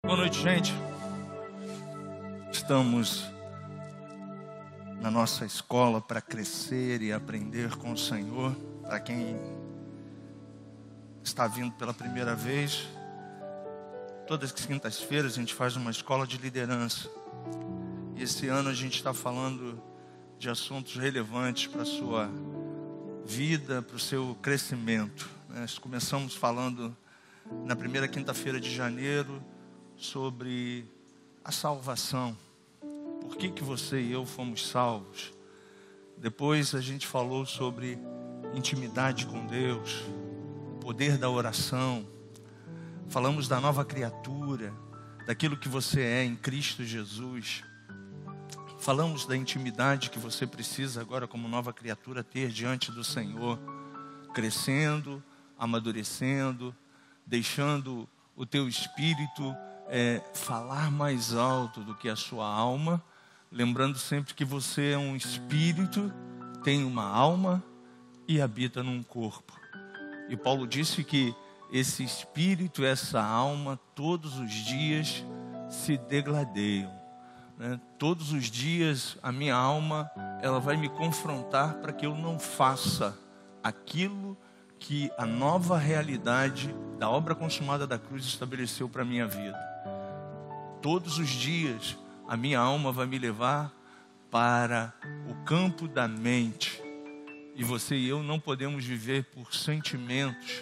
Boa noite, gente. Estamos na nossa escola para crescer e aprender com o Senhor. Para quem está vindo pela primeira vez, todas as quintas-feiras a gente faz uma escola de liderança. E esse ano a gente está falando de assuntos relevantes para a sua vida, para o seu crescimento. Nós começamos falando na primeira quinta-feira de janeiro sobre a salvação. Por que você e eu fomos salvos? Depois a gente falou sobre intimidade com Deus, o poder da oração. Falamos da nova criatura, daquilo que você é em Cristo Jesus. Falamos da intimidade que você precisa agora como nova criatura ter diante do Senhor, crescendo, amadurecendo, deixando o teu espírito falar mais alto do que a sua alma, lembrando sempre que você é um espírito, tem uma alma e habita num corpo. E Paulo disse que esse espírito, essa alma, todos os dias se degladeiam, né? Todos os dias a minha alma, ela vai me confrontar para que eu não faça aquilo que a nova realidade da obra consumada da cruz estabeleceu para a minha vida. Todos os dias a minha alma vai me levar para o campo da mente. E você e eu não podemos viver por sentimentos.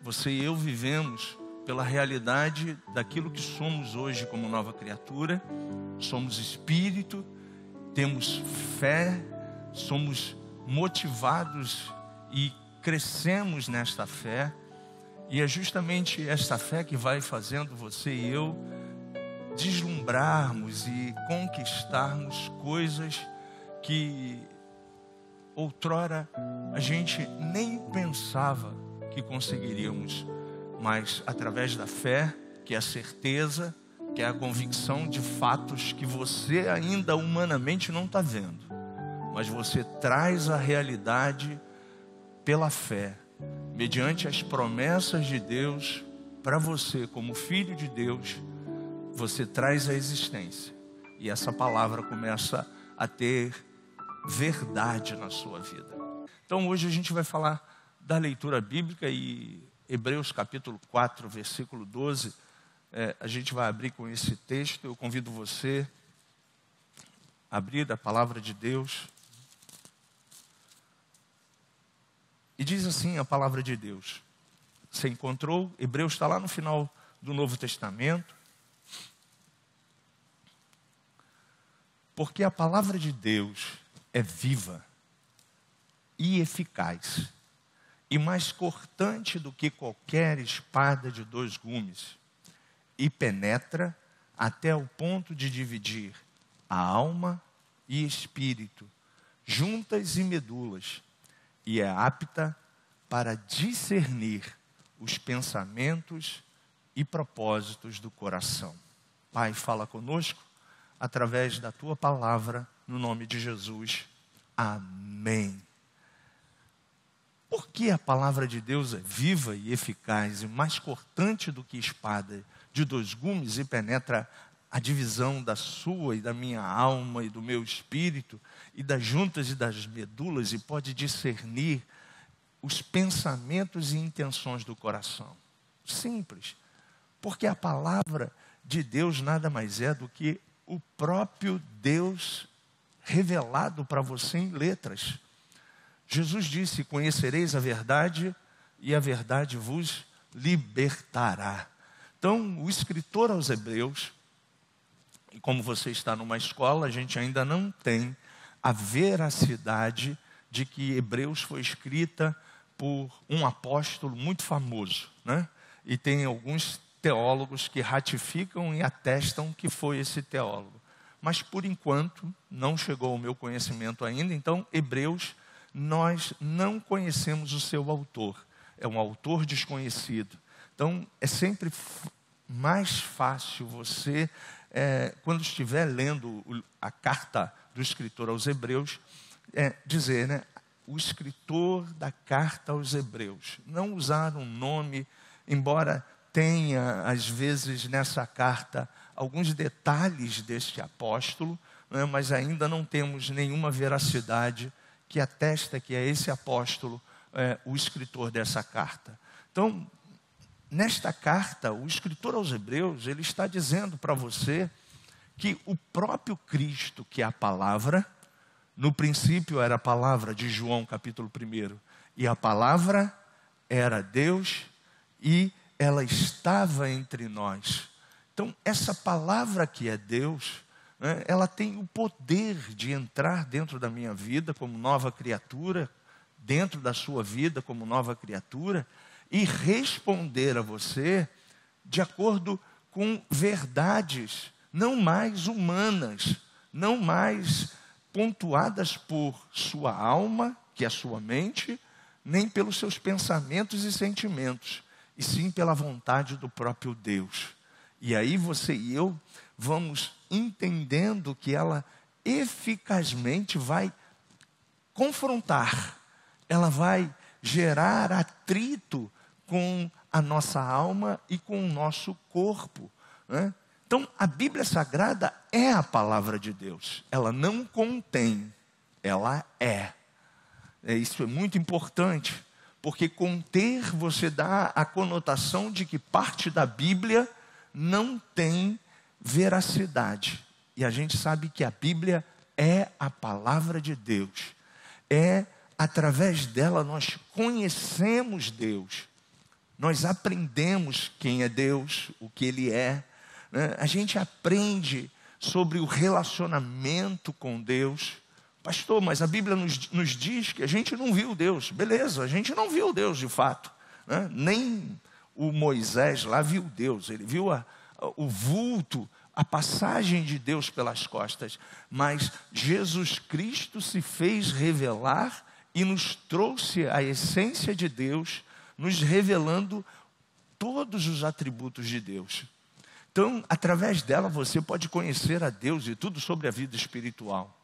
Você e eu vivemos pela realidade daquilo que somos hoje como nova criatura. Somos espírito, temos fé, somos motivados e crescemos nesta fé. E é justamente esta fé que vai fazendo você e eu deslumbrarmos e conquistarmos coisas que outrora a gente nem pensava que conseguiríamos, mas através da fé, que é a certeza, que é a convicção de fatos que você ainda humanamente não está vendo, mas você traz a realidade pela fé, mediante as promessas de Deus para você como filho de Deus. Você traz a existência e essa palavra começa a ter verdade na sua vida. Então hoje a gente vai falar da leitura bíblica e Hebreus capítulo 4, versículo 12. A gente vai abrir com esse texto. Eu convido você a abrir a palavra de Deus. E diz assim a palavra de Deus. Você encontrou? Hebreus está lá no final do Novo Testamento. Porque a palavra de Deus é viva e eficaz, e mais cortante do que qualquer espada de 2 gumes, e penetra até o ponto de dividir a alma e espírito, juntas e medulas, e é apta para discernir os pensamentos e propósitos do coração. Pai, fala conosco através da tua palavra, no nome de Jesus. Amém. Porque a palavra de Deus é viva e eficaz e mais cortante do que espada de 2 gumes e penetra a divisão da sua e da minha alma e do meu espírito e das juntas e das medulas e pode discernir os pensamentos e intenções do coração. Simples. Porque a palavra de Deus nada mais é do que o próprio Deus revelado para você em letras. Jesus disse: conhecereis a verdade e a verdade vos libertará. Então, o escritor aos Hebreus, e como você está numa escola, a gente ainda não tem a veracidade de que Hebreus foi escrita por um apóstolo muito famoso, né? E tem alguns teólogos que ratificam e atestam que foi esse teólogo. Mas por enquanto não chegou ao meu conhecimento ainda. Então Hebreus, nós não conhecemos o seu autor. É um autor desconhecido. Então é sempre mais fácil você, quando estiver lendo a carta do escritor aos Hebreus, dizer, né, o escritor da carta aos Hebreus. Não usar um nome, embora tenha, às vezes, nessa carta, alguns detalhes deste apóstolo, né, mas ainda não temos nenhuma veracidade que atesta que é esse apóstolo o escritor dessa carta. Então, nesta carta, o escritor aos Hebreus, ele está dizendo para você que o próprio Cristo, que é a palavra, no princípio era a palavra de João capítulo 1, e a palavra era Deus e ela estava entre nós. Então, essa palavra que é Deus, né, ela tem o poder de entrar dentro da minha vida como nova criatura, dentro da sua vida como nova criatura, e responder a você de acordo com verdades não mais humanas, não mais pontuadas por sua alma, que é a sua mente, nem pelos seus pensamentos e sentimentos, e sim pela vontade do próprio Deus. E aí você e eu vamos entendendo que ela eficazmente vai confrontar, ela vai gerar atrito com a nossa alma e com o nosso corpo, né? Então, a Bíblia Sagrada é a palavra de Deus. Ela não contém, ela é. Isso é muito importante, porque conter você dá a conotação de que parte da Bíblia não tem veracidade. E a gente sabe que a Bíblia é a palavra de Deus. Através dela nós conhecemos Deus. Nós aprendemos quem é Deus, o que Ele é. Né? A gente aprende sobre o relacionamento com Deus. Pastor, mas a Bíblia nos diz que a gente não viu Deus. Beleza, a gente não viu Deus de fato, né? Nem o Moisés lá viu Deus. Ele viu o vulto, a passagem de Deus pelas costas. Mas Jesus Cristo se fez revelar e nos trouxe a essência de Deus, nos revelando todos os atributos de Deus. Então, através dela você pode conhecer a Deus e tudo sobre a vida espiritual.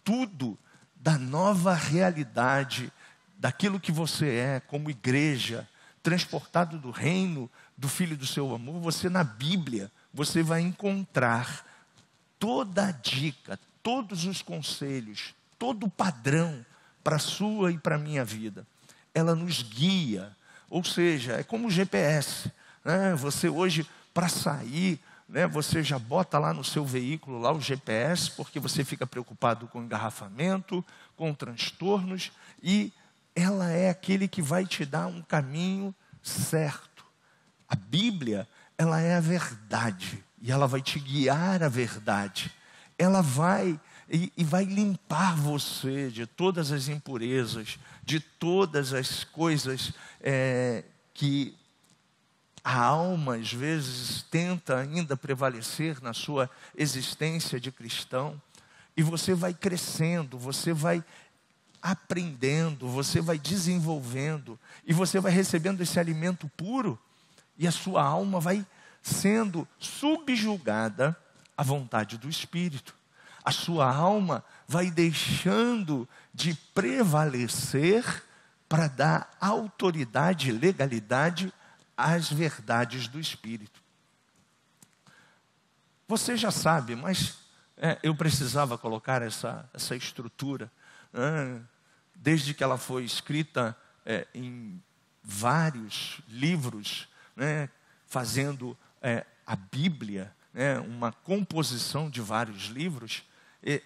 Tudo da nova realidade, daquilo que você é como igreja, transportado do reino do Filho do seu amor. Você na Bíblia, você vai encontrar toda a dica, todos os conselhos, todo o padrão para a sua e para a minha vida. Ela nos guia, ou seja, é como o GPS, né? Você hoje, para sair, né, você já bota lá no seu veículo lá o GPS, porque você fica preocupado com engarrafamento, com transtornos, e ela é aquele que vai te dar um caminho certo. A Bíblia, ela é a verdade, e ela vai te guiar à verdade. Ela vai e vai limpar você de todas as impurezas, de todas as coisas que a alma, às vezes, tenta ainda prevalecer na sua existência de cristão. E você vai crescendo, você vai aprendendo, você vai desenvolvendo, e você vai recebendo esse alimento puro, e a sua alma vai sendo subjugada à vontade do Espírito. A sua alma vai deixando de prevalecer para dar autoridade e legalidade às verdades do Espírito. Você já sabe, mas eu precisava colocar essa estrutura, desde que ela foi escrita em vários livros, fazendo a Bíblia, uma composição de vários livros.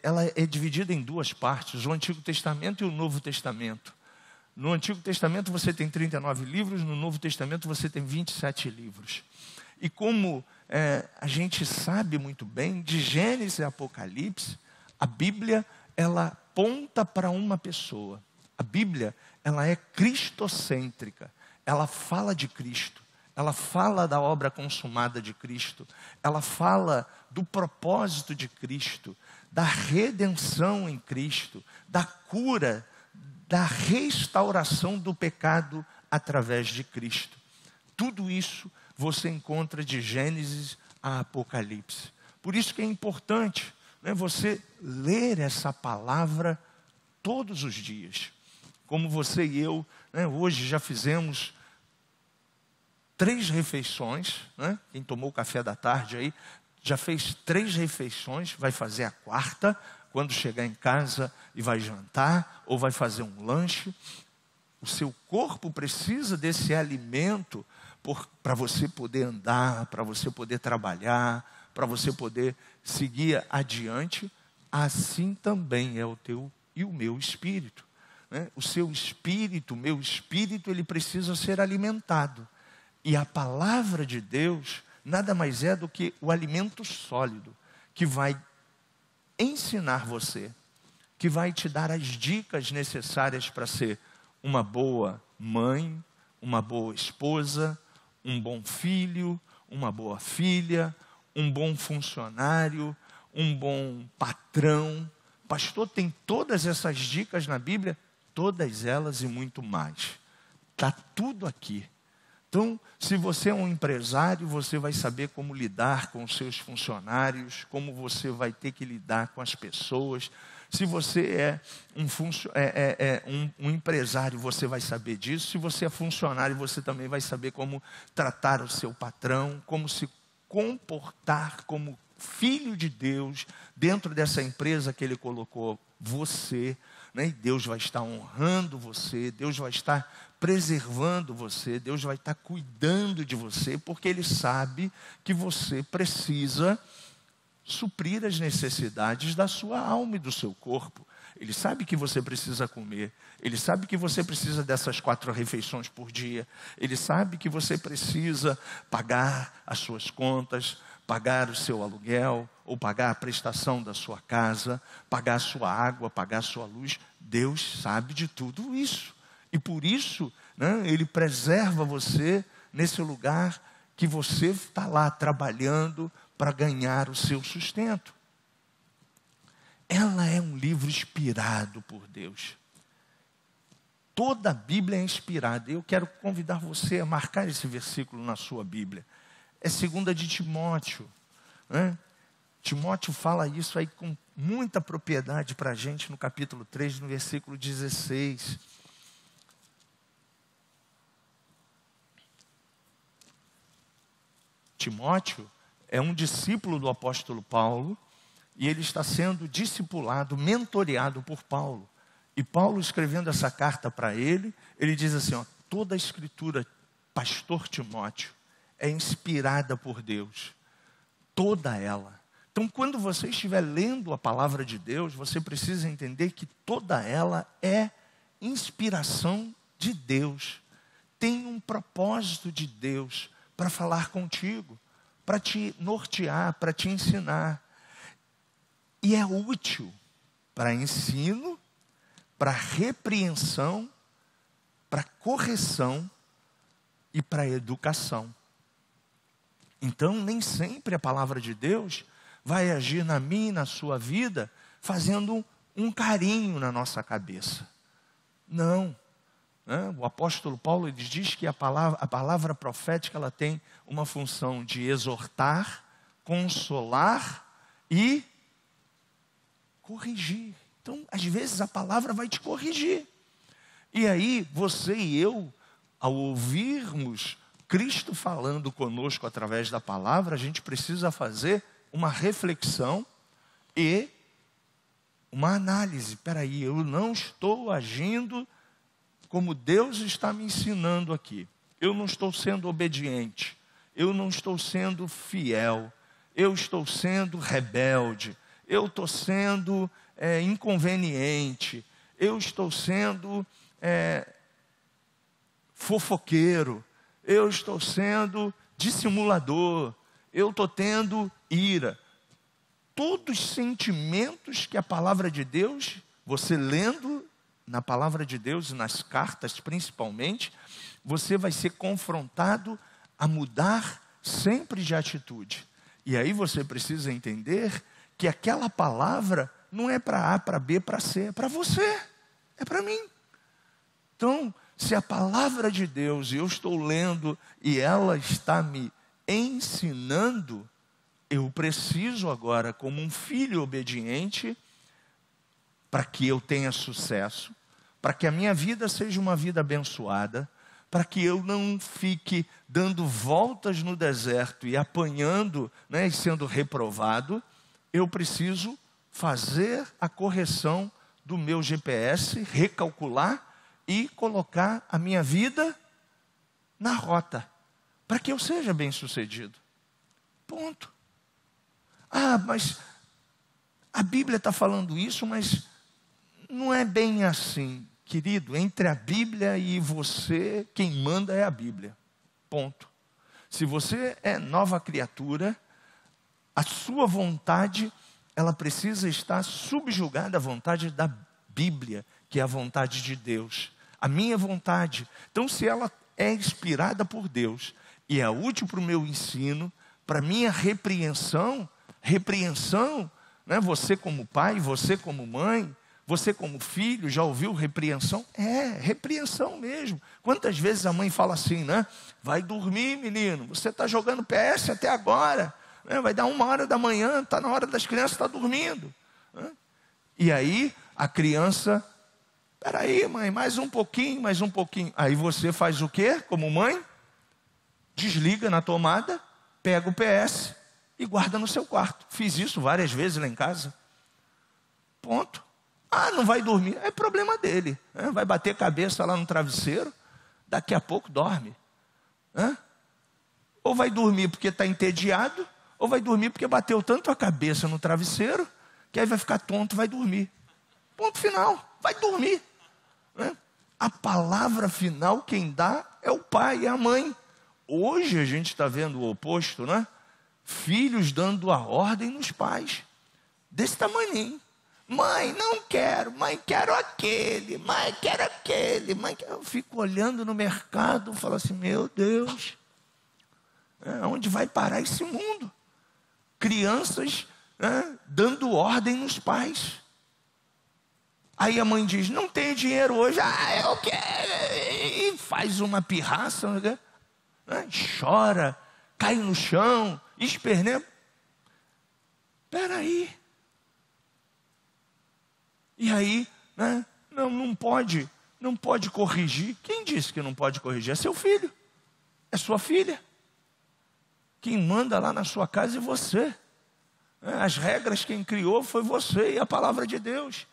Ela é dividida em duas partes, o Antigo Testamento e o Novo Testamento. No Antigo Testamento você tem 39 livros, no Novo Testamento você tem 27 livros. E como a gente sabe muito bem, de Gênesis e Apocalipse, a Bíblia, ela aponta para uma pessoa. A Bíblia, ela é cristocêntrica, ela fala de Cristo, ela fala da obra consumada de Cristo, ela fala do propósito de Cristo, da redenção em Cristo, da cura, da restauração do pecado através de Cristo. Tudo isso você encontra de Gênesis a Apocalipse. Por isso que é importante, você ler essa palavra todos os dias. Como você e eu, hoje já fizemos 3 refeições, né? Quem tomou o café da tarde aí, já fez 3 refeições, vai fazer a 4ª, quando chegar em casa e vai jantar, ou vai fazer um lanche. O seu corpo precisa desse alimento para você poder andar, para você poder trabalhar, para você poder seguir adiante. Assim também é o teu e o meu espírito, né? O seu espírito, o meu espírito, ele precisa ser alimentado. E a palavra de Deus nada mais é do que o alimento sólido que vai ensinar você, que vai te dar as dicas necessárias para ser uma boa mãe, uma boa esposa, um bom filho, uma boa filha, um bom funcionário, um bom patrão. Pastor, tem todas essas dicas na Bíblia? Todas elas e muito mais. Está tudo aqui. Então, se você é um empresário, você vai saber como lidar com os seus funcionários, como você vai ter que lidar com as pessoas. Se você é um empresário, você vai saber disso. Se você é funcionário, você também vai saber como tratar o seu patrão, como se comportar como filho de Deus dentro dessa empresa que Ele colocou você, né? E Deus vai estar honrando você, Deus vai estar preservando você, Deus vai estar cuidando de você, porque Ele sabe que você precisa suprir as necessidades da sua alma e do seu corpo. Ele sabe que você precisa comer. Ele sabe que você precisa dessas 4 refeições por dia. Ele sabe que você precisa pagar as suas contas, pagar o seu aluguel, ou pagar a prestação da sua casa, pagar a sua água, pagar a sua luz. Deus sabe de tudo isso. E por isso, né, Ele preserva você nesse lugar que você está lá trabalhando para ganhar o seu sustento. Ela é um livro inspirado por Deus. Toda a Bíblia é inspirada. Eu quero convidar você a marcar esse versículo na sua Bíblia. É 2 de Timóteo, né? Timóteo fala isso aí com muita propriedade para a gente no capítulo 3, no versículo 16. Timóteo é um discípulo do apóstolo Paulo, e ele está sendo discipulado, mentoreado por Paulo. E Paulo, escrevendo essa carta para ele, ele diz assim, ó, toda a escritura, pastor Timóteo, é inspirada por Deus. Toda ela. Então, quando você estiver lendo a palavra de Deus, você precisa entender que toda ela é inspiração de Deus. Tem um propósito de Deus para falar contigo, para te nortear, para te ensinar. E é útil para ensino, para repreensão, para correção e para educação. Então, nem sempre a palavra de Deus vai agir na minha e na sua vida fazendo um carinho na nossa cabeça. Não. O apóstolo Paulo ele diz que a palavra profética ela tem uma função de exortar, consolar e corrigir. Então, às vezes a palavra vai te corrigir. E aí, você e eu, ao ouvirmos Cristo falando conosco através da palavra, a gente precisa fazer uma reflexão e uma análise. Espera aí, eu não estou agindo como Deus está me ensinando aqui. Eu não estou sendo obediente. Eu não estou sendo fiel. Eu estou sendo rebelde. Eu estou sendo inconveniente. Eu estou sendo fofoqueiro. Eu estou sendo dissimulador. Eu estou tendo ira. Todos os sentimentos que a palavra de Deus, você lendo na palavra de Deus, nas cartas principalmente, você vai ser confrontado a mudar sempre de atitude. E aí você precisa entender que aquela palavra não é para A, para B, para C, é para você, é para mim. Então, se a palavra de Deus, eu estou lendo e ela está me ensinando, eu preciso agora, como um filho obediente, para que eu tenha sucesso, para que a minha vida seja uma vida abençoada, para que eu não fique dando voltas no deserto e apanhando, né, e sendo reprovado, eu preciso fazer a correção do meu GPS, recalcular e colocar a minha vida na rota, para que eu seja bem-sucedido. Ponto. Ah, mas a Bíblia está falando isso, mas não é bem assim. Querido, entre a Bíblia e você, quem manda é a Bíblia. Ponto. Se você é nova criatura, a sua vontade, ela precisa estar subjugada à vontade da Bíblia, que é a vontade de Deus. A minha vontade. Então, se ela é inspirada por Deus e é útil para o meu ensino, para minha repreensão, né? Você como pai, você como mãe, você como filho, já ouviu repreensão? É, repreensão mesmo. Quantas vezes a mãe fala assim, né? Vai dormir, menino, você está jogando PS até agora, né? Vai dar 1h da manhã, está na hora das crianças estar dormindo, né? E aí a criança, peraí mãe, mais um pouquinho. Aí você faz o quê como mãe? Desliga na tomada, pega o PS e guarda no seu quarto. Fiz isso várias vezes lá em casa. Ponto. Ah, não vai dormir. É problema dele, né? Vai bater cabeça lá no travesseiro, daqui a pouco dorme, né? Ou vai dormir porque está entediado, ou vai dormir porque bateu tanto a cabeça no travesseiro, que aí vai ficar tonto, vai dormir. Ponto final, vai dormir, né? A palavra final quem dá é o pai e a mãe. Hoje a gente está vendo o oposto, né? Filhos dando a ordem nos pais, desse tamanhinho. Mãe, não quero, mãe, quero aquele, mãe, quero aquele, mãe, quero... Eu fico olhando no mercado, falo assim, meu Deus, onde vai parar esse mundo? Crianças, né, dando ordem nos pais. Aí a mãe diz, não tenho dinheiro hoje, eu quero, e faz uma pirraça, né? Chora, cai no chão, esperneia. Peraí. E aí, né, não pode corrigir. Quem disse que não pode corrigir? É seu filho, é sua filha. Quem manda lá na sua casa é você. As regras quem criou foi você e a palavra de Deus.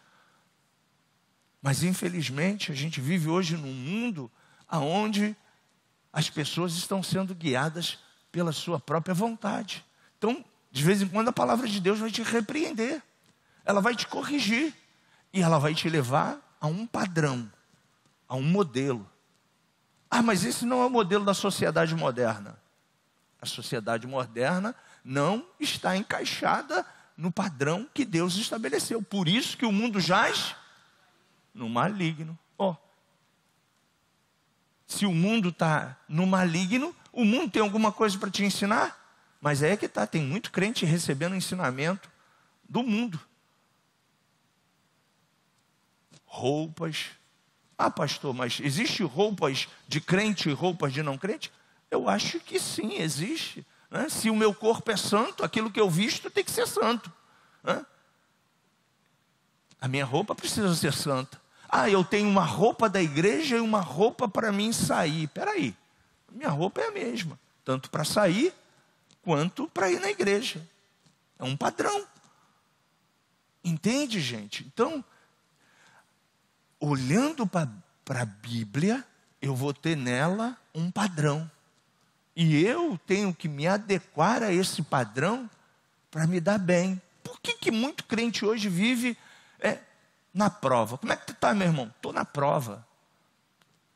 Mas infelizmente a gente vive hoje num mundo onde as pessoas estão sendo guiadas pela sua própria vontade. Então, de vez em quando a palavra de Deus vai te repreender. Ela vai te corrigir. E ela vai te levar a um padrão, a um modelo. Ah, mas esse não é o modelo da sociedade moderna. A sociedade moderna não está encaixada no padrão que Deus estabeleceu. Por isso que o mundo jaz no maligno. Se o mundo está no maligno, o mundo tem alguma coisa para te ensinar? Mas é que está, tem muito crente recebendo ensinamento do mundo. Roupas. Ah, pastor, mas existe roupas de crente e roupas de não crente? Eu acho que sim, existe, né? Se o meu corpo é santo, aquilo que eu visto tem que ser santo, né? A minha roupa precisa ser santa. Ah, eu tenho uma roupa da igreja e uma roupa para mim sair. Peraí, minha roupa é a mesma, tanto para sair quanto para ir na igreja. É um padrão. Entende, gente? Então, olhando para a Bíblia, eu vou ter nela um padrão. E eu tenho que me adequar a esse padrão para me dar bem. Por que muito crente hoje vive na prova? Como é que tu está, meu irmão? Estou na prova.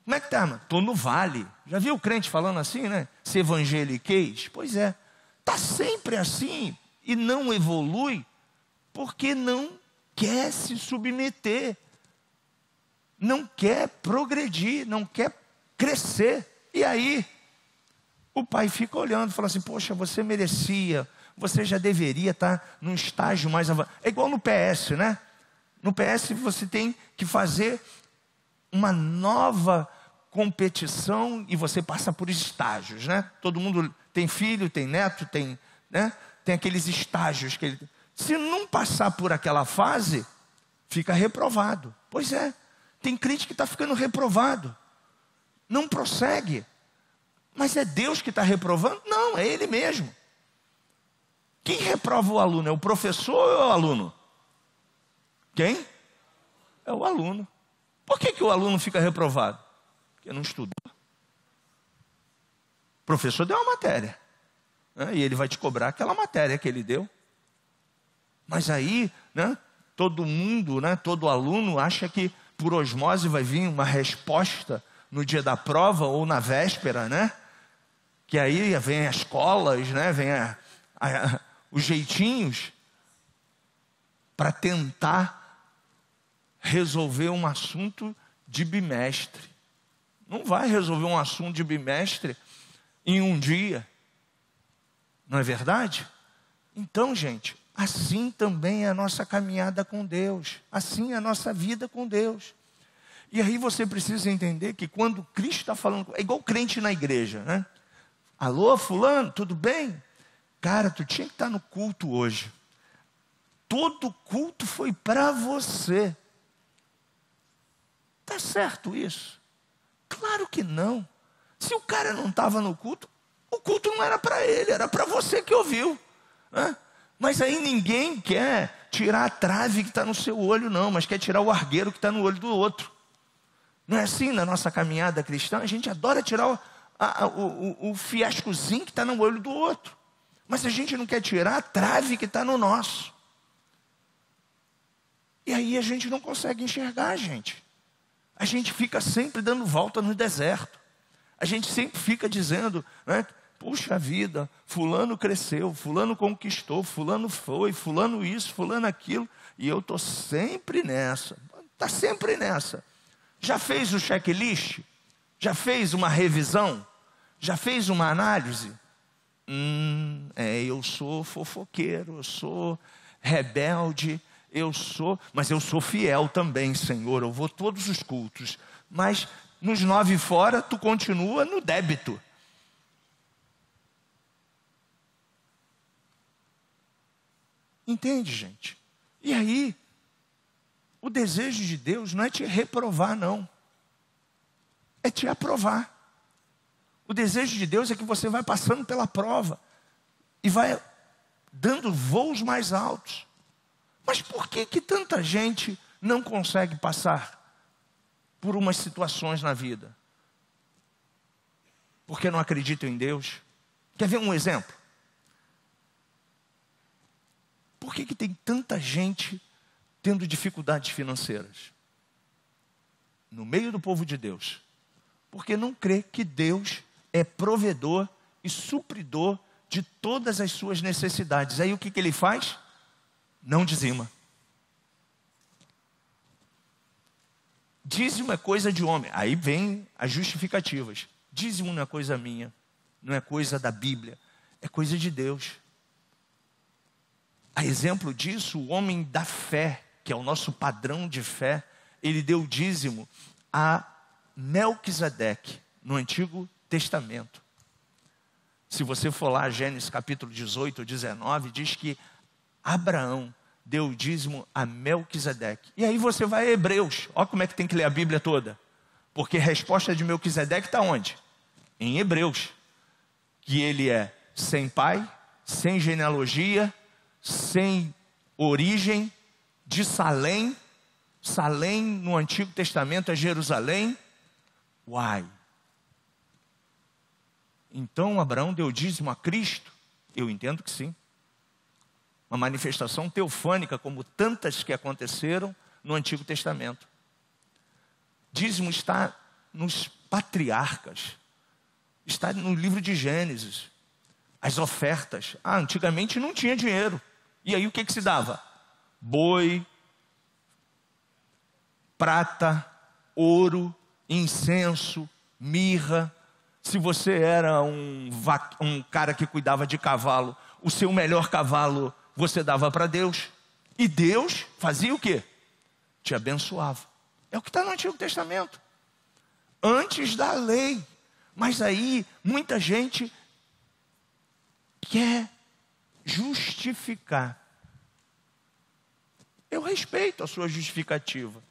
Como é que está, mano? Estou no vale. Já viu o crente falando assim, né? Se evangeliqueis? Pois é. Está sempre assim e não evolui porque não quer se submeter. Não quer progredir, não quer crescer. E aí, o pai fica olhando e fala assim, poxa, você merecia, você já deveria estar num estágio mais avançado. É igual no PS, né? No PS você tem que fazer uma nova competição e você passa por estágios, né? Todo mundo tem filho, tem neto, tem, né? Tem aqueles estágios que ele... Se não passar por aquela fase, fica reprovado. Pois é. Tem crente que está ficando reprovado. não prossegue. Mas é Deus que está reprovando? Não, é Ele mesmo. Quem reprova o aluno? É o professor ou é o aluno? Quem? É o aluno. Por que o aluno fica reprovado? Porque não estudou. O professor deu uma matéria, né? E ele vai te cobrar aquela matéria que ele deu. Mas aí, né, todo mundo, né, todo aluno acha que por osmose vai vir uma resposta no dia da prova ou na véspera, né? Que aí vem as colas, né, vem os jeitinhos para tentar resolver um assunto de bimestre. Não vai resolver um assunto de bimestre em um dia. Não é verdade? Então, gente, assim também é a nossa caminhada com Deus. Assim é a nossa vida com Deus. E aí você precisa entender que quando Cristo está falando, é igual crente na igreja, né? Alô, fulano, tudo bem? Cara, tu tinha que estar no culto hoje. Todo culto foi para você. Tá certo isso? Claro que não. Se o cara não estava no culto, o culto não era para ele, era para você que ouviu, né? Mas aí ninguém quer tirar a trave que está no seu olho, não, mas quer tirar o argueiro que está no olho do outro. Não é assim na nossa caminhada cristã? A gente adora tirar o fiascozinho que está no olho do outro, mas a gente não quer tirar a trave que está no nosso. E aí a gente não consegue enxergar, gente. A gente fica sempre dando volta no deserto. A gente sempre fica dizendo, né, puxa vida, fulano cresceu, fulano conquistou, fulano foi, fulano isso, fulano aquilo. E eu estou sempre nessa. Está sempre nessa. Já fez o checklist? Já fez uma revisão? Já fez uma análise? Eu sou fofoqueiro, eu sou rebelde, mas eu sou fiel também, Senhor. Eu vou todos os cultos. Mas nos 9 fora, tu continua no débito. Entende, gente? E aí, o desejo de Deus não é te reprovar, não. É te aprovar. O desejo de Deus é que você vai passando pela prova e vai dando voos mais altos. Mas por que tanta gente não consegue passar por umas situações na vida? Porque não acreditam em Deus. Quer ver um exemplo? Por que tem tanta gente tendo dificuldades financeiras no meio do povo de Deus? Porque não crê que Deus é provedor e supridor de todas as suas necessidades. Aí o que ele faz? Não dizima. Dízimo é coisa de homem. Aí vem as justificativas. Dízimo não é coisa minha, não é coisa da Bíblia, é coisa de Deus. A exemplo disso, o homem da fé, que é o nosso padrão de fé, ele deu dízimo a Melquisedeque, no Antigo Testamento. Se você for lá, Gênesis capítulo 18 ou 19, diz que Abraão deu dízimo a Melquisedeque. E aí você vai a Hebreus, olha como é que tem que ler a Bíblia toda. Porque a resposta de Melquisedeque está onde? Em Hebreus. Que ele é sem pai, sem genealogia, sem origem, de Salém. Salém no Antigo Testamento é Jerusalém. Uai! Então Abraão deu dízimo a Cristo? Eu entendo que sim. Uma manifestação teofânica, como tantas que aconteceram no Antigo Testamento. Dízimo está nos patriarcas, está no livro de Gênesis. As ofertas. Antigamente não tinha dinheiro. E aí o que se dava? Boi, prata, ouro, incenso, mirra. Se você era um cara que cuidava de cavalo, o seu melhor cavalo você dava para Deus. E Deus fazia o quê? Te abençoava. É o que está no Antigo Testamento. Antes da lei. Mas aí muita gente quer justificar. Eu respeito a sua justificativa.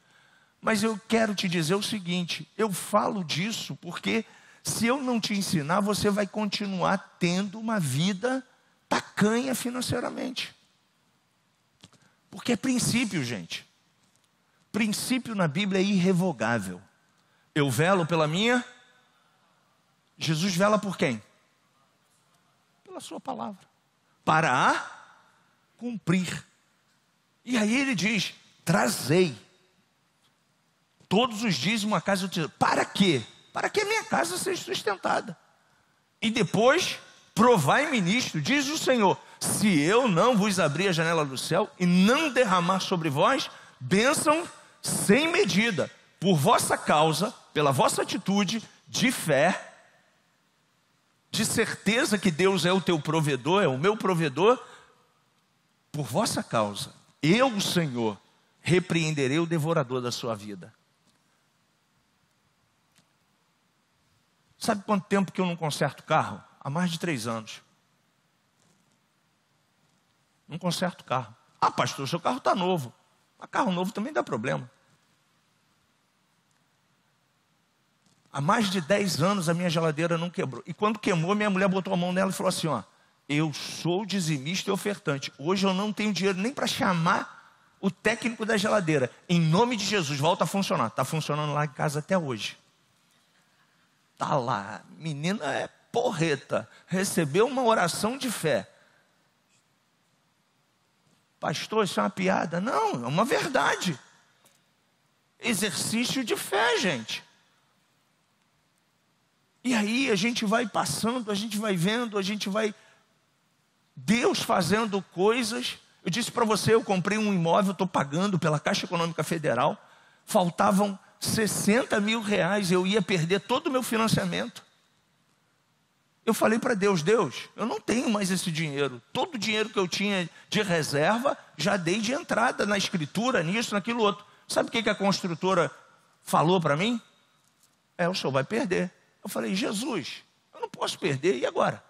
Mas eu quero te dizer o seguinte, eu falo disso porque se eu não te ensinar, você vai continuar tendo uma vida tacanha financeiramente. Porque é princípio, gente. Princípio na Bíblia é irrevogável. Eu velo pela minha... Jesus vela por quem? Pela sua palavra. Para a cumprir. E aí ele diz, trazei todos os dias uma casa do tesouro. Para quê? Para que a minha casa seja sustentada. E depois, provai-me nisto, diz o Senhor, se eu não vos abrir a janela do céu e não derramar sobre vós bênção sem medida, por vossa causa, pela vossa atitude de fé, de certeza que Deus é o teu provedor, é o meu provedor, por vossa causa, eu, o Senhor, repreenderei o devorador da sua vida. Sabe quanto tempo que eu não conserto carro? Há mais de 3 anos. Não conserto carro. Ah, pastor, seu carro está novo. Mas carro novo também dá problema. Há mais de 10 anos a minha geladeira não quebrou. E quando queimou, minha mulher botou a mão nela e falou assim, ó, eu sou dizimista e ofertante. Hoje eu não tenho dinheiro nem para chamar o técnico da geladeira. Em nome de Jesus, volta a funcionar. Está funcionando lá em casa até hoje. Está lá. Menina é porreta. Recebeu uma oração de fé. Pastor, isso é uma piada? Não, é uma verdade. Exercício de fé, gente. E aí a gente vai passando, a gente vai vendo, a gente vai... Deus fazendo coisas. Eu disse para você, eu comprei um imóvel, estou pagando pela Caixa Econômica Federal. Faltavam 60 mil reais, eu ia perder todo o meu financiamento. Eu falei para Deus, Deus, eu não tenho mais esse dinheiro. Todo o dinheiro que eu tinha de reserva, já dei de entrada na escritura, nisso, naquilo outro. Sabe o que a construtora falou para mim? O senhor vai perder. Eu falei, Jesus, eu não posso perder, e agora?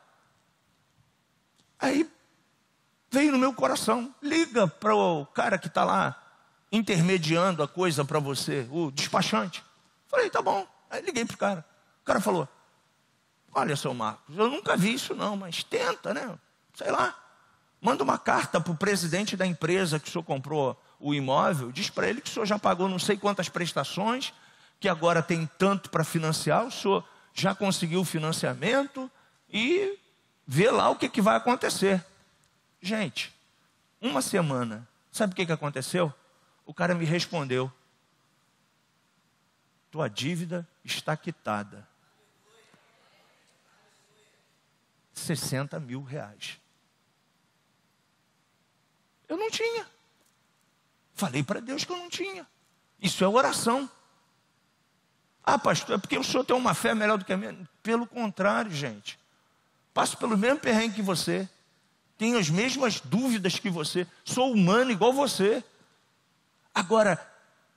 Aí veio no meu coração, liga para o cara que está lá intermediando a coisa para você, o despachante. Falei, tá bom. Aí liguei para o cara. O cara falou, olha, seu Marcos, eu nunca vi isso não, mas tenta, né? Sei lá. Manda uma carta para o presidente da empresa que o senhor comprou o imóvel, diz para ele que o senhor já pagou não sei quantas prestações, que agora tem tanto para financiar, o senhor já conseguiu o financiamento e vê lá o que vai acontecer. Gente, uma semana, sabe o que aconteceu? O cara me respondeu, tua dívida está quitada. 60 mil reais. Eu não tinha. Falei para Deus que eu não tinha. Isso é oração. Ah, pastor, é porque o senhor tem uma fé melhor do que a minha. Pelo contrário, gente. Passo pelo mesmo perrengue que você. Tenho as mesmas dúvidas que você. Sou humano igual você. Agora,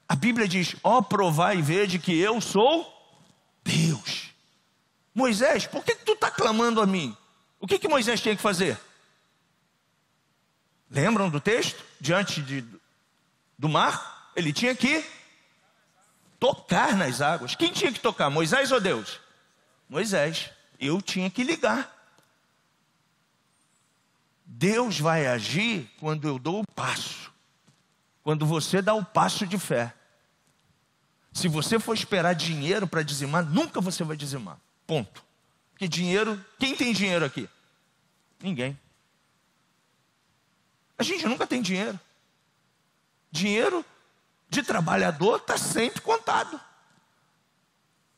a Bíblia diz, ó, provai e vede que eu sou Deus. Moisés, por que tu está clamando a mim? O que Moisés tinha que fazer? Lembram do texto? Diante do mar, ele tinha que tocar nas águas. Quem tinha que tocar? Moisés ou Deus? Moisés. Eu tinha que ligar. Deus vai agir quando eu dou o passo. Quando você dá o passo de fé. Se você for esperar dinheiro para dizimar, nunca você vai dizimar. Ponto. Porque dinheiro, quem tem dinheiro aqui? Ninguém. A gente nunca tem dinheiro. Dinheiro de trabalhador está sempre contado.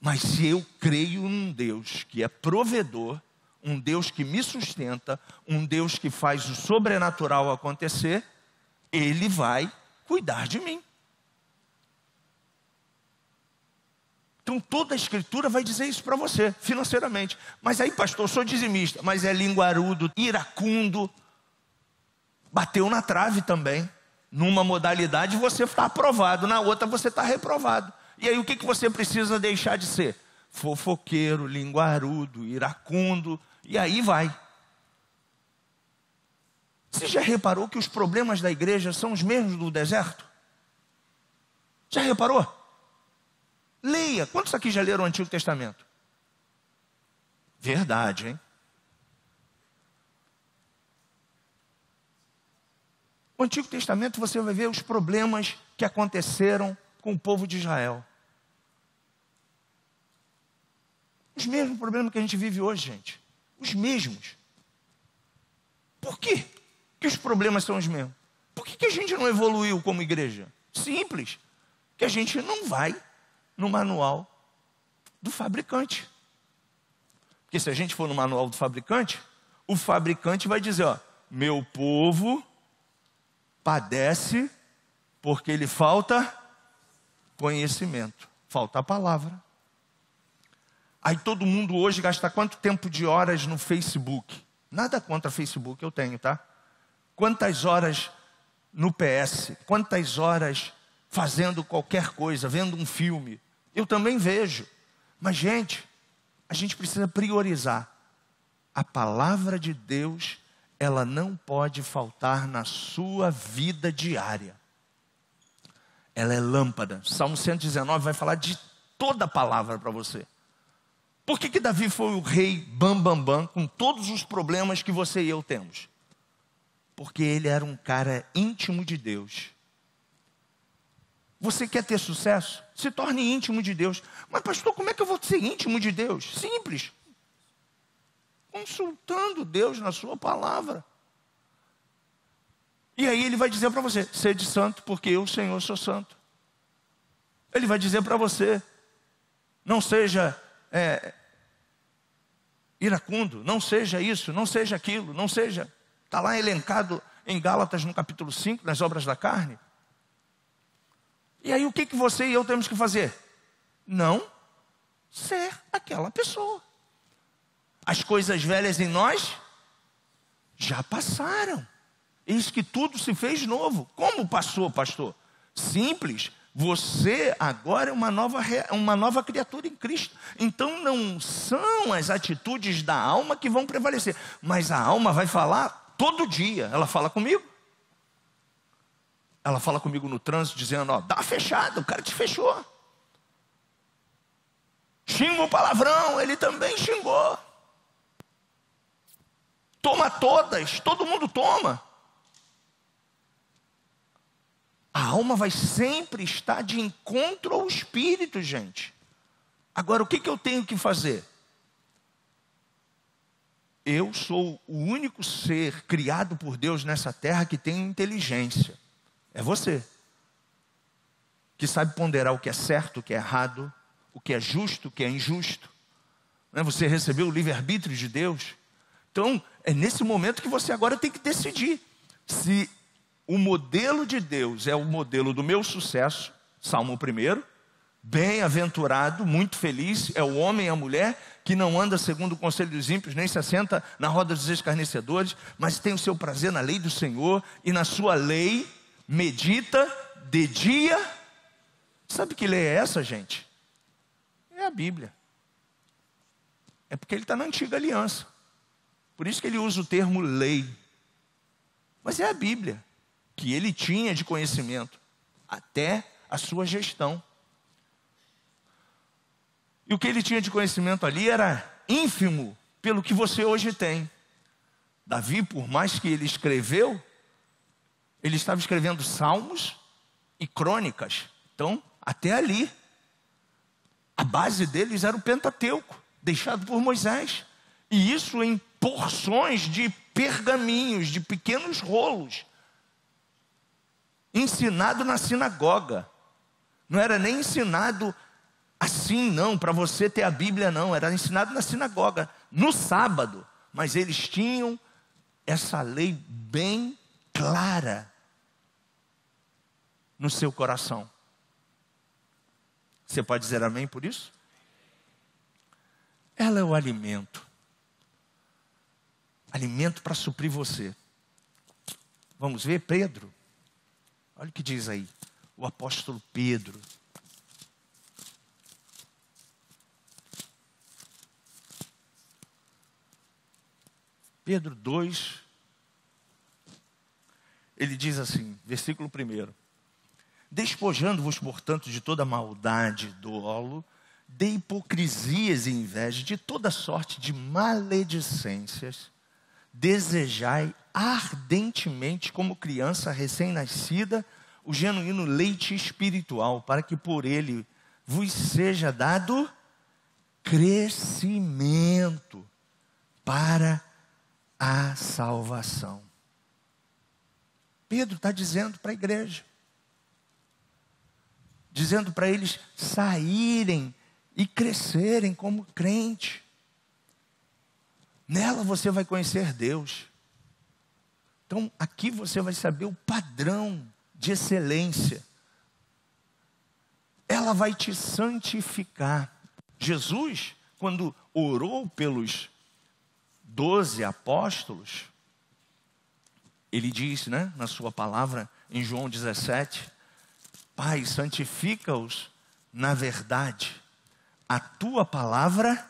Mas se eu creio num Deus que é provedor, um Deus que me sustenta, um Deus que faz o sobrenatural acontecer, Ele vai cuidar de mim. Então toda a escritura vai dizer isso para você, financeiramente. Mas aí, pastor, eu sou dizimista, mas é linguarudo, iracundo. Bateu na trave também. Numa modalidade você está aprovado, na outra você está reprovado. E aí o que você precisa deixar de ser? Fofoqueiro, linguarudo, iracundo, e aí vai. Você já reparou que os problemas da igreja são os mesmos do deserto? Já reparou? Leia. Quantos aqui já leram o Antigo Testamento? Verdade, hein? No Antigo Testamento você vai ver os problemas que aconteceram com o povo de Israel. Os mesmos problemas que a gente vive hoje, gente. Os mesmos. Por quê que os problemas são os mesmos? Por que a gente não evoluiu como igreja? Simples. Que a gente não vai no manual do fabricante. Porque se a gente for no manual do fabricante, o fabricante vai dizer, ó, meu povo padece porque lhe falta conhecimento, falta a palavra. Aí todo mundo hoje gasta quanto tempo de horas no Facebook? Nada contra Facebook eu tenho, tá? Quantas horas no PS? Quantas horas fazendo qualquer coisa, vendo um filme? Eu também vejo. Mas, gente, a gente precisa priorizar. A palavra de Deus, ela não pode faltar na sua vida diária. Ela é lâmpada. Salmo 119 vai falar de toda a palavra para você. Por que Davi foi o rei bam, com todos os problemas que você e eu temos? Porque ele era um cara íntimo de Deus. Você quer ter sucesso? Se torne íntimo de Deus. Mas pastor, como é que eu vou ser íntimo de Deus? Simples. Consultando Deus na sua palavra. E aí ele vai dizer para você, sede santo, porque eu, Senhor, sou santo. Ele vai dizer para você, não seja iracundo, não seja isso, não seja aquilo, não seja... Está lá elencado em Gálatas no capítulo 5, nas obras da carne. E aí o que você e eu temos que fazer? Não ser aquela pessoa. As coisas velhas em nós já passaram. Eis que tudo se fez novo. Como passou, pastor? Simples. Você agora é uma nova criatura em Cristo. Então não são as atitudes da alma que vão prevalecer. Mas a alma vai falar todo dia. Ela fala comigo. Ela fala comigo no trânsito dizendo, ó, dá uma fechada, o cara te fechou. Xinga o palavrão, ele também xingou. Toma todas, todo mundo toma. A alma vai sempre estar de encontro ao espírito, gente. Agora, o que eu tenho que fazer? Eu sou o único ser criado por Deus nessa terra que tem inteligência. É você. Que sabe ponderar o que é certo, o que é errado, o que é justo, o que é injusto. Você recebeu o livre-arbítrio de Deus. Então, é nesse momento que você agora tem que decidir se o modelo de Deus é o modelo do meu sucesso, Salmo 1, bem-aventurado, muito feliz, é o homem e a mulher que não anda segundo o conselho dos ímpios, nem se assenta na roda dos escarnecedores, mas tem o seu prazer na lei do Senhor, e na sua lei medita de dia. Sabe que lei é essa, gente? É a Bíblia. É porque ele está na antiga aliança. Por isso que ele usa o termo lei. Mas é a Bíblia que ele tinha de conhecimento até a sua gestão. E o que ele tinha de conhecimento ali era ínfimo pelo que você hoje tem. Davi, por mais que ele escreveu, ele estava escrevendo salmos e crônicas. Então, até ali, a base deles era o Pentateuco, deixado por Moisés. E isso em porções de pergaminhos, de pequenos rolos. Ensinado na sinagoga. Não era nem ensinado assim não, para você ter a Bíblia não. Era ensinado na sinagoga, no sábado. Mas eles tinham essa lei bem clara no seu coração. Você pode dizer amém por isso? Ela é o alimento. Alimento para suprir você. Vamos ver Pedro? Olha o que diz aí, o apóstolo Pedro. Pedro 2, ele diz assim, versículo 1. Despojando-vos, portanto, de toda maldade, dolo, de hipocrisias e inveja, de toda sorte de maledicências, desejai ardentemente, como criança recém-nascida, o genuíno leite espiritual, para que por ele vos seja dado crescimento para a salvação. Pedro está dizendo para a igreja, dizendo para eles saírem e crescerem como crente. Nela você vai conhecer Deus. Então aqui você vai saber o padrão de excelência. Ela vai te santificar. Jesus, quando orou pelos 12 apóstolos, ele diz, na sua palavra, em João 17, Pai, santifica-os na verdade. A tua palavra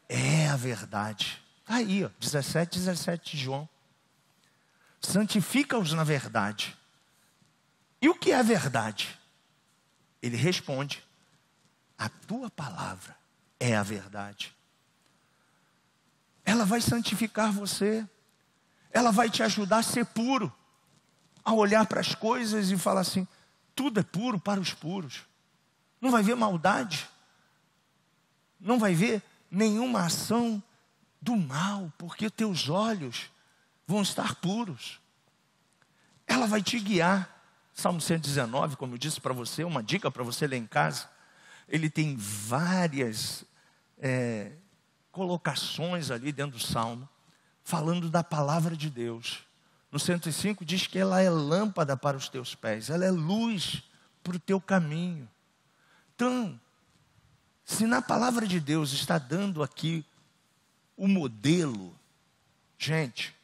é a verdade. Está aí, 17 de João. Santifica-os na verdade. E o que é a verdade? Ele responde, a tua palavra é a verdade. Ela vai santificar você. Ela vai te ajudar a ser puro. A olhar para as coisas e falar assim, tudo é puro para os puros. Não vai ver maldade. Não vai ver nenhuma ação do mal, porque teus olhos vão estar puros. Ela vai te guiar. Salmo 119, como eu disse para você, uma dica para você ler em casa. Ele tem várias colocações ali dentro do Salmo, falando da palavra de Deus. No 105 diz que ela é lâmpada para os teus pés, ela é luz para o teu caminho. Então, se na palavra de Deus está dando aqui o modelo, gente,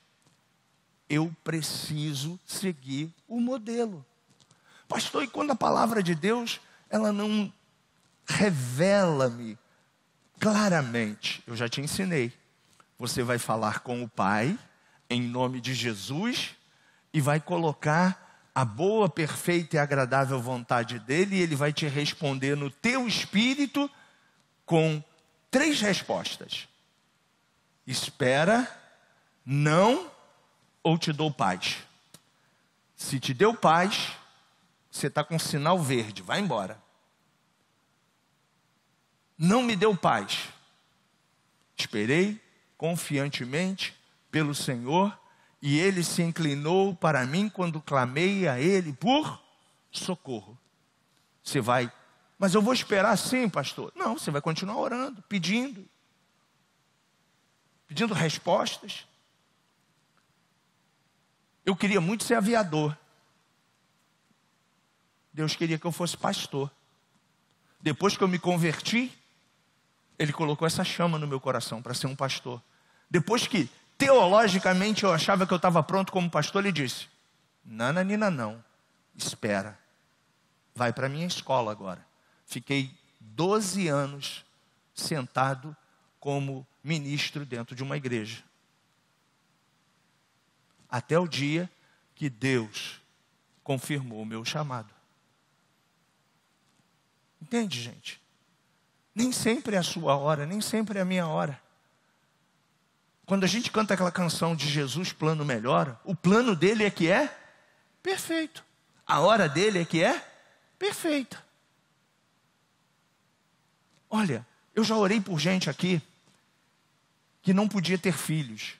eu preciso seguir o modelo. Pastor, e quando a palavra de Deus, ela não revela-me claramente, eu já te ensinei. Você vai falar com o Pai, em nome de Jesus, e vai colocar a boa, perfeita e agradável vontade dele, e ele vai te responder no teu espírito com 3 respostas. Espera, não, ou te dou paz. Se te deu paz, você está com sinal verde, vai embora. Não me deu paz. Esperei confiantemente pelo Senhor, e ele se inclinou para mim quando clamei a ele por socorro. Você vai, mas eu vou esperar sim, pastor. Não, você vai continuar orando, pedindo respostas. Eu queria muito ser aviador. Deus queria que eu fosse pastor. Depois que eu me converti, Ele colocou essa chama no meu coração para ser um pastor. Depois que teologicamente eu achava que eu estava pronto como pastor, Ele disse, nananina não, espera, vai para a minha escola agora. Fiquei 12 anos sentado como ministro dentro de uma igreja. Até o dia que Deus confirmou o meu chamado. Entende, gente? Nem sempre é a sua hora, nem sempre é a minha hora. Quando a gente canta aquela canção de Jesus, plano melhor, o plano dele é que é perfeito. A hora dele é que é perfeita. Olha, eu já orei por gente aqui que não podia ter filhos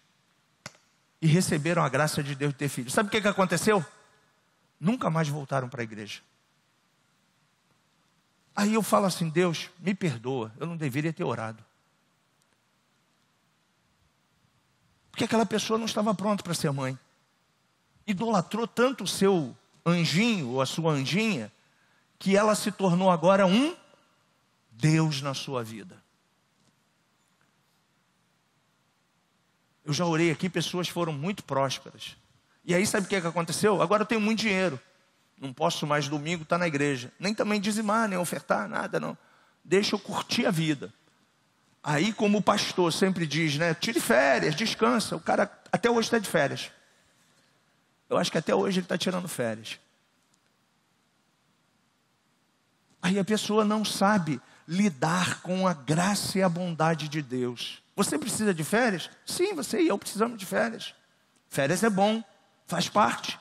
e receberam a graça de Deus de ter filhos. Sabe o que aconteceu? Nunca mais voltaram para a igreja. Aí eu falo assim, Deus, me perdoa, eu não deveria ter orado. Porque aquela pessoa não estava pronta para ser mãe. Idolatrou tanto o seu anjinho ou a sua anjinha, que ela se tornou agora um Deus na sua vida. Eu já orei aqui, pessoas foram muito prósperas. E aí sabe o que aconteceu? Agora eu tenho muito dinheiro. Não posso mais domingo estar na igreja. Nem também dizimar, nem ofertar, nada não. Deixa eu curtir a vida. Aí como o pastor sempre diz, tire férias, descansa. O cara até hoje está de férias. Eu acho que até hoje ele está tirando férias. Aí a pessoa não sabe lidar com a graça e a bondade de Deus. Você precisa de férias? Sim, você e eu precisamos de férias. Férias é bom, faz parte.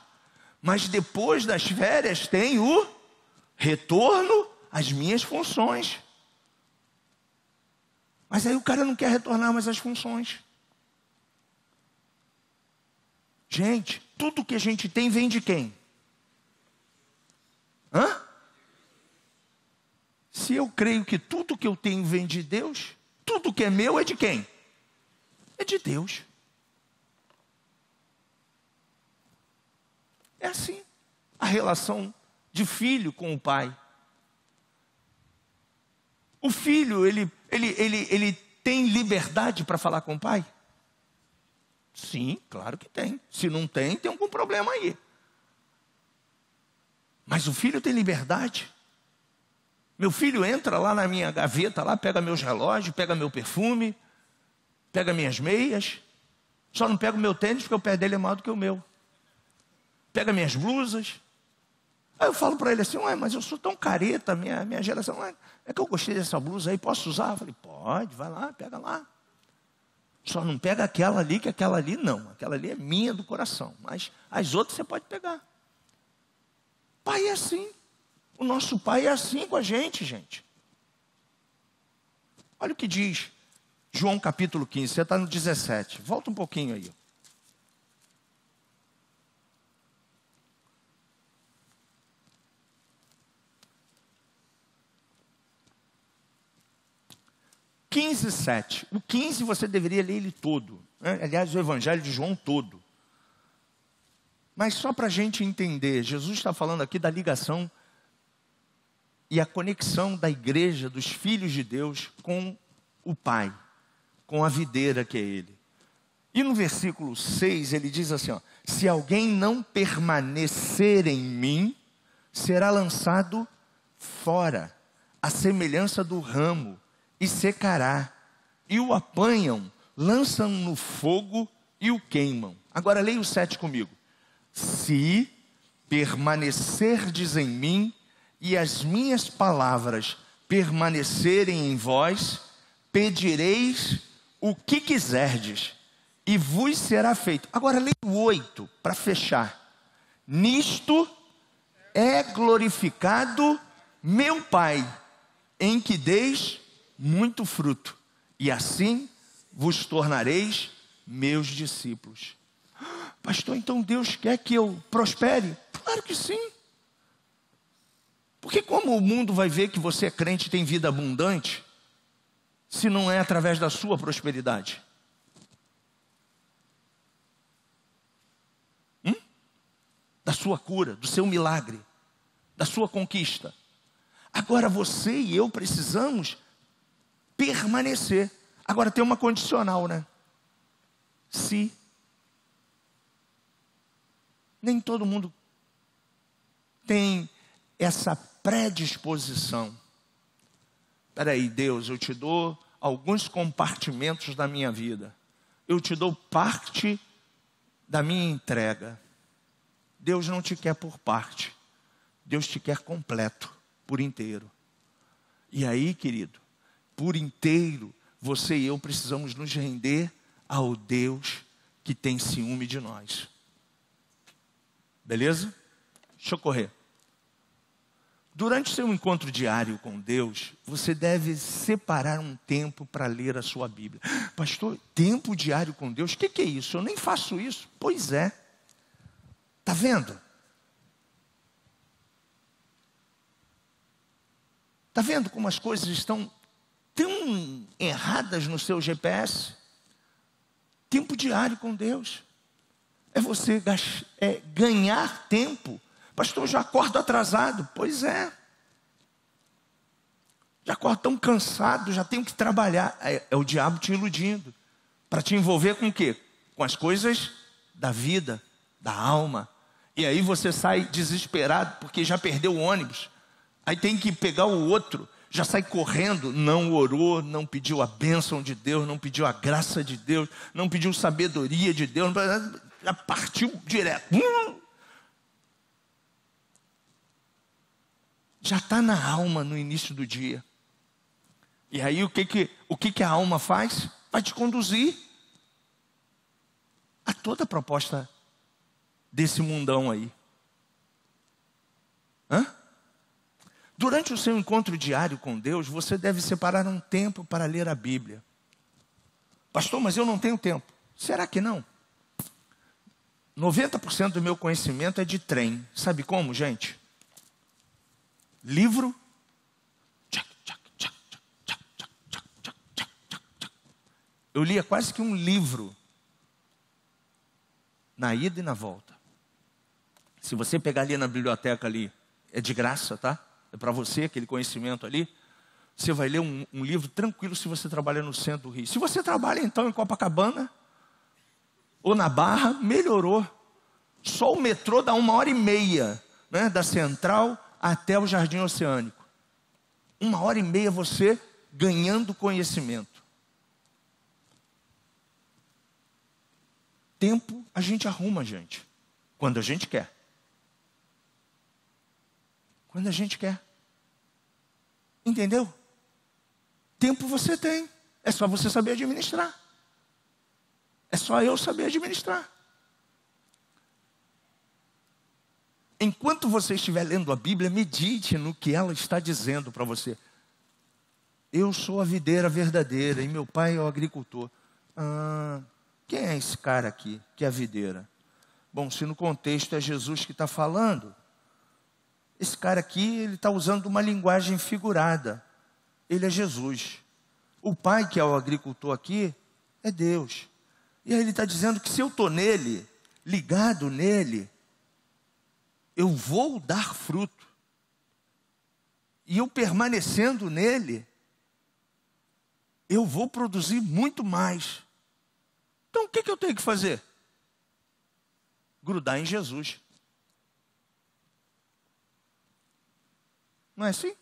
Mas depois das férias tem o retorno às minhas funções. Mas aí o cara não quer retornar mais às funções. Gente, tudo que a gente tem vem de quem? Hã? Se eu creio que tudo que eu tenho vem de Deus, tudo que é meu é de quem? É de Deus. É assim a relação de filho com o pai. O filho, ele tem liberdade para falar com o pai? Sim, claro que tem. Se não tem, tem algum problema aí. Mas o filho tem liberdade. Meu filho entra lá na minha gaveta, lá pega meus relógios, pega meu perfume, pega minhas meias. Só não pega o meu tênis porque o pé dele é maior do que o meu. Pega minhas blusas. Aí eu falo para ele assim, ué, mas eu sou tão careta, minha geração, ué, é que eu gostei dessa blusa aí, posso usar? Eu falei, pode, vai lá, pega lá. Só não pega aquela ali, que aquela ali não. Aquela ali é minha do coração. Mas as outras você pode pegar. Pai é assim. O nosso pai é assim com a gente, gente. Olha o que diz João capítulo 15. Você está no 17. Volta um pouquinho aí. 15:7. O 15 você deveria ler ele todo. Né? Aliás, o Evangelho de João todo. Mas só para a gente entender, Jesus está falando aqui da ligação e a conexão da igreja, dos filhos de Deus, com o Pai, com a videira que é Ele. E no versículo 6 ele diz assim, ó, se alguém não permanecer em mim, será lançado fora, à semelhança do ramo, e secará. E o apanham, lançam no fogo e o queimam. Agora leia o 7 comigo. Se permanecerdes em mim, e as minhas palavras permanecerem em vós, pedireis o que quiserdes, e vos será feito. Agora leia o 8, para fechar. Nisto é glorificado meu Pai, em que deis muito fruto, e assim vos tornareis meus discípulos. Pastor, então Deus quer que eu prospere? Claro que sim. Porque como o mundo vai ver que você é crente e tem vida abundante, se não é através da sua prosperidade? Da sua cura, do seu milagre, da sua conquista. Agora você e eu precisamos permanecer. Agora tem uma condicional, né? Se. Nem todo mundo tem essa predisposição. Espera aí, Deus, eu te dou alguns compartimentos da minha vida. Eu te dou parte da minha entrega. Deus não te quer por parte. Deus te quer completo, por inteiro. E aí, querido, por inteiro, você e eu precisamos nos render ao Deus que tem ciúme de nós. Beleza? Deixa eu correr. Durante o seu encontro diário com Deus, você deve separar um tempo para ler a sua Bíblia. Pastor, tempo diário com Deus? O que é isso? Eu nem faço isso. Pois é. Está vendo? Está vendo como as coisas estão tão erradas no seu GPS? Tempo diário com Deus. É você ganhar tempo. Pastor, eu já acordo atrasado. Pois é. Já acordo tão cansado, já tenho que trabalhar. É o diabo te iludindo. Para te envolver com o quê? Com as coisas da vida, da alma. E aí você sai desesperado porque já perdeu o ônibus. Aí tem que pegar o outro. Já sai correndo, não orou, não pediu a bênção de Deus, não pediu a graça de Deus, não pediu sabedoria de Deus, já partiu direto. já está na alma no início do dia. E aí o que a alma faz? Vai te conduzir a toda a proposta desse mundão aí. Durante o seu encontro diário com Deus, você deve separar um tempo para ler a Bíblia. Pastor, mas eu não tenho tempo. Será que não? 90% do meu conhecimento é de trem. Sabe como, gente? Livro. Eu lia quase que um livro na ida e na volta. Se você pegar ali na biblioteca ali, é de graça, tá? É para você aquele conhecimento ali. Você vai ler um livro tranquilo se você trabalha no centro do Rio. Se você trabalha então em Copacabana ou na Barra, melhorou. Só o metrô dá 1h30, né, da Central até o Jardim Oceânico. 1h30 você ganhando conhecimento. Tempo a gente arruma, gente, quando a gente quer. Quando a gente quer. Entendeu? Tempo você tem. É só você saber administrar. É só eu saber administrar. Enquanto você estiver lendo a Bíblia, medite no que ela está dizendo para você. Eu sou a videira verdadeira e meu pai é o agricultor. Quem é esse cara aqui que é a videira? Bom, se no contexto é Jesus que está falando, esse cara aqui, ele está usando uma linguagem figurada. Ele é Jesus. O pai que é o agricultor aqui é Deus. E aí ele está dizendo que se eu estou nele, ligado nele, eu vou dar fruto. E eu permanecendo nele, eu vou produzir muito mais. Então o que eu tenho que fazer? Grudar em Jesus. Não é assim?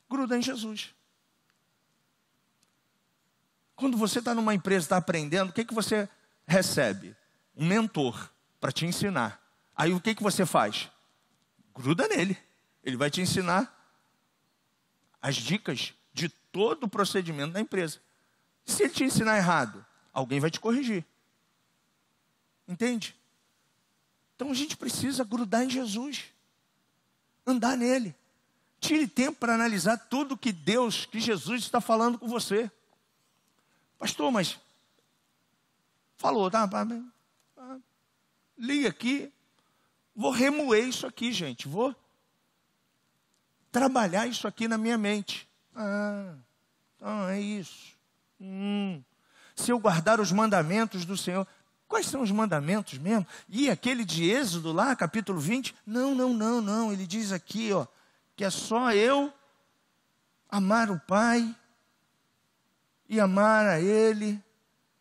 Gruda em Jesus. Quando você está numa empresa, está aprendendo, o que você recebe? Um mentor para te ensinar. Aí o que você faz? Gruda nele. Ele vai te ensinar as dicas de todo o procedimento da empresa. Se ele te ensinar errado, alguém vai te corrigir. Entende? Então a gente precisa grudar em Jesus. Andar nele. Tire tempo para analisar tudo que Deus, que Jesus está falando com você. Pastor, mas falou, tá? Li aqui, vou remoer isso aqui, gente. Vou trabalhar isso aqui na minha mente. É isso. Se eu guardar os mandamentos do Senhor. Quais são os mandamentos mesmo? E aquele de Êxodo lá, capítulo 20? Não. Ele diz aqui, ó, que é só eu amar o Pai e amar a Ele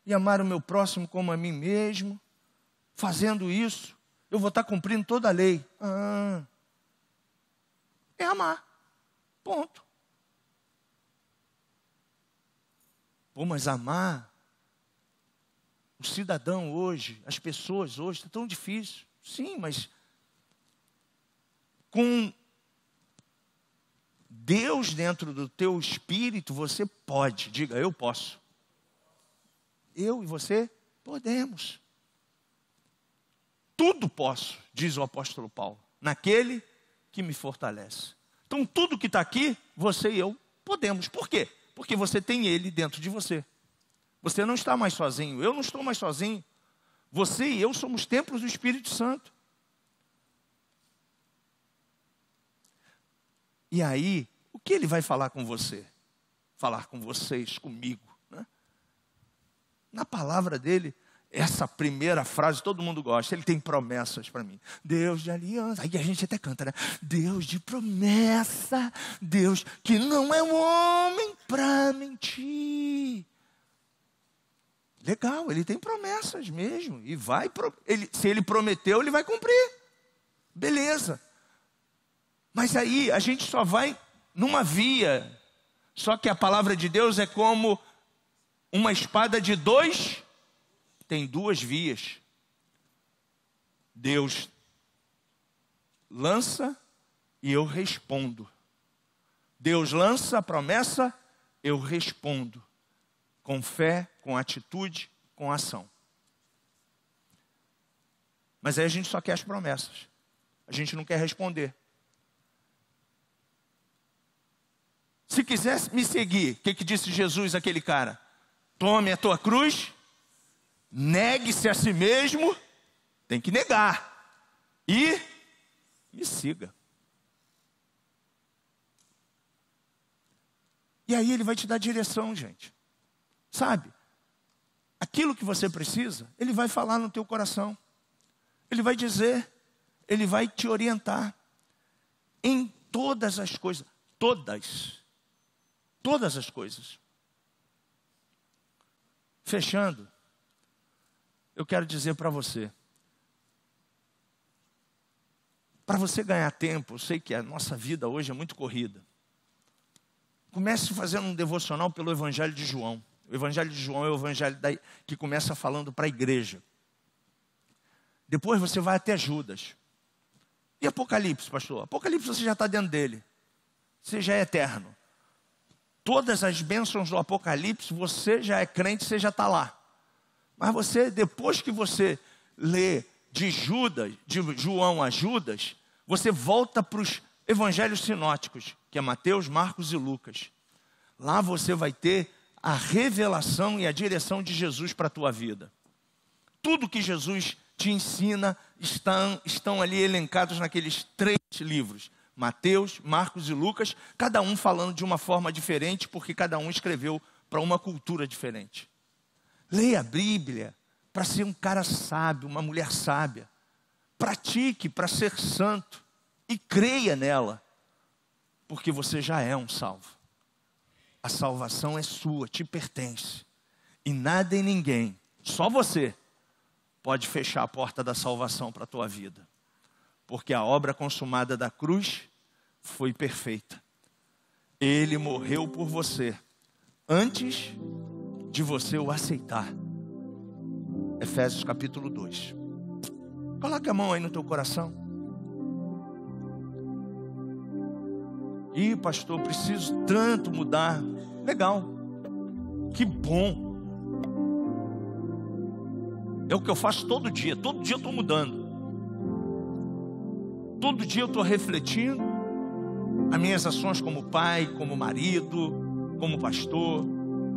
e amar o meu próximo como a mim mesmo. Fazendo isso, eu vou estar cumprindo toda a lei. É amar. Ponto. Pô, mas amar, o cidadão hoje, as pessoas hoje, está tão difícil. Sim, mas com Deus dentro do teu espírito, você pode. Diga, eu posso. Eu e você podemos. Tudo posso, diz o apóstolo Paulo, naquele que me fortalece. Então tudo que está aqui, você e eu podemos. Por quê? Porque você tem Ele dentro de você. Você não está mais sozinho, eu não estou mais sozinho. Você e eu somos templos do Espírito Santo. E aí, o que Ele vai falar com você? Falar com vocês, comigo, né? Na palavra dele, essa primeira frase todo mundo gosta. Ele tem promessas para mim. Deus de aliança. Aí a gente até canta, né? Deus de promessa. Deus que não é um homem para mentir. Legal, ele tem promessas mesmo. E se ele prometeu, ele vai cumprir. Beleza. Mas aí a gente só vai numa via. Só que a palavra de Deus é como uma espada de dois. Tem duas vias. Deus lança e eu respondo. Deus lança a promessa, eu respondo. Com fé, com atitude, com ação. Mas aí a gente só quer as promessas. A gente não quer responder. Se quiser me seguir, o que disse Jesus àquele cara? Tome a tua cruz, negue-se a si mesmo, tem que negar, e me siga. E aí ele vai te dar direção, gente. Sabe? Aquilo que você precisa, ele vai falar no teu coração. Ele vai dizer, ele vai te orientar em todas as coisas. Todas as coisas. Fechando, eu quero dizer para você ganhar tempo, eu sei que a nossa vida hoje é muito corrida. Comece fazendo um devocional pelo Evangelho de João. O Evangelho de João é o Evangelho que começa falando para a igreja. Depois você vai até Judas. E Apocalipse, pastor? Apocalipse você já está dentro dele. Você já é eterno. Todas as bênçãos do Apocalipse, você já é crente, você já está lá. Mas você, depois que você lê de João a Judas, você volta para os evangelhos sinóticos, que é Mateus, Marcos e Lucas. Lá você vai ter a revelação e a direção de Jesus para a tua vida. Tudo que Jesus te ensina estão ali elencados naqueles 3 livros. Mateus, Marcos e Lucas, cada um falando de uma forma diferente, porque cada um escreveu para uma cultura diferente. Leia a Bíblia para ser um cara sábio, uma mulher sábia. Pratique para ser santo e creia nela, porque você já é um salvo. A salvação é sua, te pertence. E nada e ninguém, só você, pode fechar a porta da salvação para a tua vida. Porque a obra consumada da cruz foi perfeita. Ele morreu por você, antes de você o aceitar. Efésios capítulo 2. Coloque a mão aí no teu coração. Ih, pastor, preciso tanto mudar. Legal. Que bom. É o que eu faço todo dia. Todo dia eu estou mudando. Todo dia eu estou refletindo as minhas ações como pai, como marido, como pastor,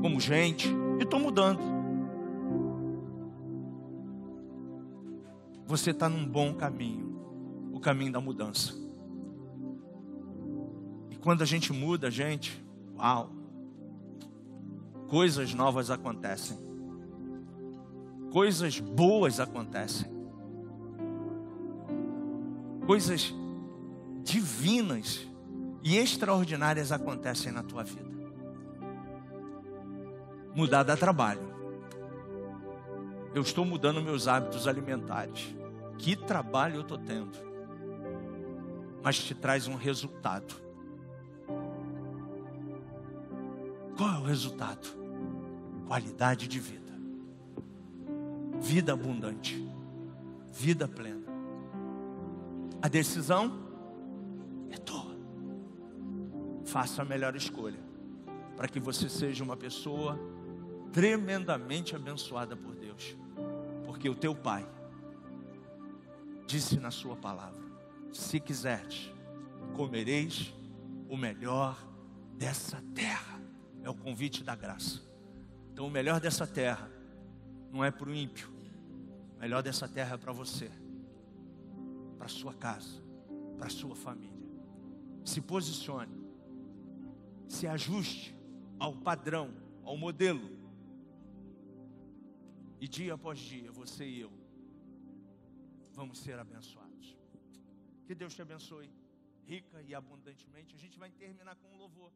como gente. E estou mudando. Você está num bom caminho. O caminho da mudança. E quando a gente muda, gente, uau! Coisas novas acontecem. Coisas boas acontecem. Coisas divinas e extraordinárias acontecem na tua vida. Mudar dá trabalho. Eu estou mudando meus hábitos alimentares. Que trabalho eu estou tendo. Mas te traz um resultado. Qual é o resultado? Qualidade de vida. Vida abundante. Vida plena. A decisão é tua. Faça a melhor escolha, para que você seja uma pessoa tremendamente abençoada por Deus. Porque o teu Pai disse na sua palavra: se quiseres, comereis o melhor dessa terra. É o convite da graça. Então o melhor dessa terra não é para o ímpio. O melhor dessa terra é para você, para a sua casa, para a sua família. Se posicione, se ajuste ao padrão, ao modelo. E dia após dia, você e eu vamos ser abençoados. Que Deus te abençoe rica e abundantemente. A gente vai terminar com um louvor.